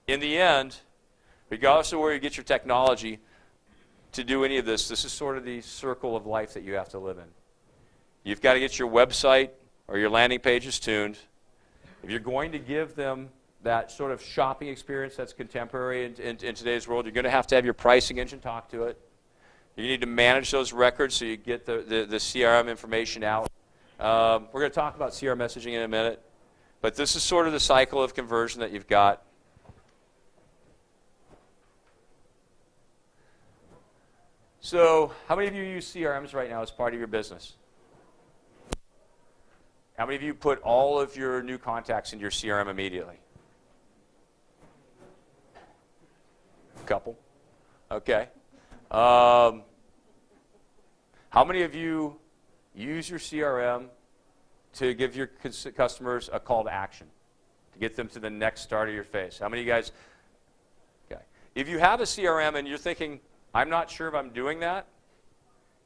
in the end, regardless of where you get your technology to do any of this, this is sort of the circle of life that you have to live in. You've got to get your website or your landing pages tuned. If you're going to give them that sort of shopping experience that's contemporary in today's world, you're going to have your pricing engine talk to it. You need to manage those records so you get the CRM information out. We're going to talk about CRM messaging in a minute. But this is sort of the cycle of conversion that you've got. So how many of you use CRMs right now as part of your business? How many of you put all of your new contacts into your CRM immediately? A couple. Okay. How many of you use your CRM to give your customers a call to action, to get them to the next start of your phase? How many of you guys? Okay. If you have a CRM and you're thinking, I'm not sure if I'm doing that,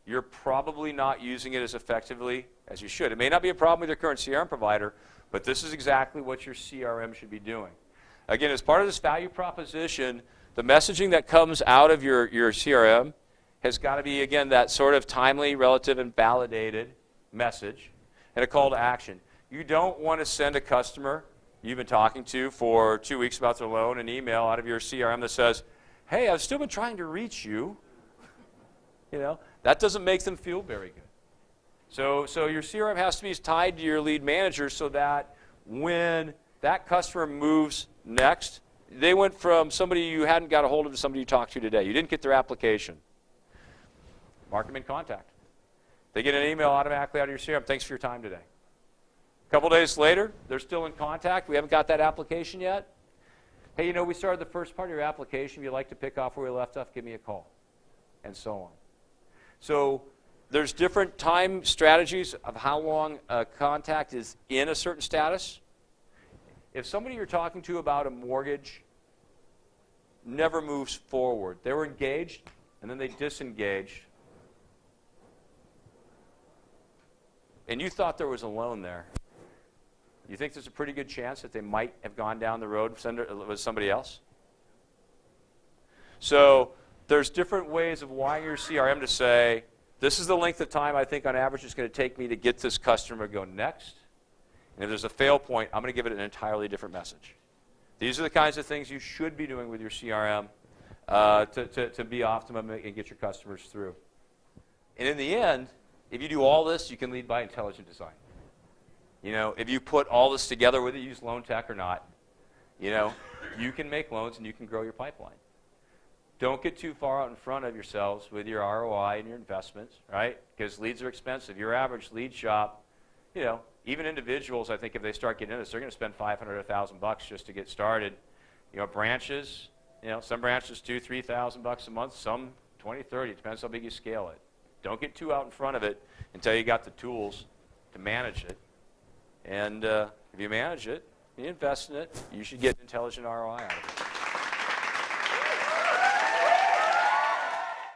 you're probably not using it as effectively as you should. It may not be a problem with your current CRM provider, but this is exactly what your CRM should be doing. Again, as part of this value proposition, the messaging that comes out of your CRM has got to be, again, that sort of timely, relative, and validated message and a call to action. You don't want to send a customer you've been talking to for 2 weeks about their loan an email out of your CRM that says, hey, I've still been trying to reach you. You know, that doesn't make them feel very good. So your CRM has to be tied to your lead manager so that when that customer moves next, they went from somebody you hadn't got a hold of to somebody you talked to today. You didn't get their application. Mark them in contact. They get an email automatically out of your CRM. Thanks for your time today. A couple days later, they're still in contact. We haven't got that application yet. Hey, you know, we started the first part of your application. If you'd like to pick off where we left off, give me a call, and so on. So there's different time strategies of how long a contact is in a certain status. If somebody you're talking to about a mortgage never moves forward, they were engaged, and then they disengaged, and you thought there was a loan there, you think there's a pretty good chance that they might have gone down the road with somebody else? So there's different ways of wiring your CRM to say, this is the length of time I think on average it's going to take me to get this customer to go next. And if there's a fail point, I'm going to give it an entirely different message. These are the kinds of things you should be doing with your CRM to be optimum and get your customers through. And in the end, if you do all this, you can lead by intelligent design. You know, if you put all this together, whether you use LoanTek or not, you know, you can make loans and you can grow your pipeline. Don't get too far out in front of yourselves with your ROI and your investments, right? Because leads are expensive. Your average lead shop, you know, even individuals, I think if they start getting into this, they're going to spend $500 to $1,000 just to get started. You know, branches, you know, some branches $2,000 to $3,000 a month, some $20, $30. It depends how big you scale it. Don't get too out in front of it until you got the tools to manage it. And if you manage it, you invest in it, you should get intelligent ROI out of it.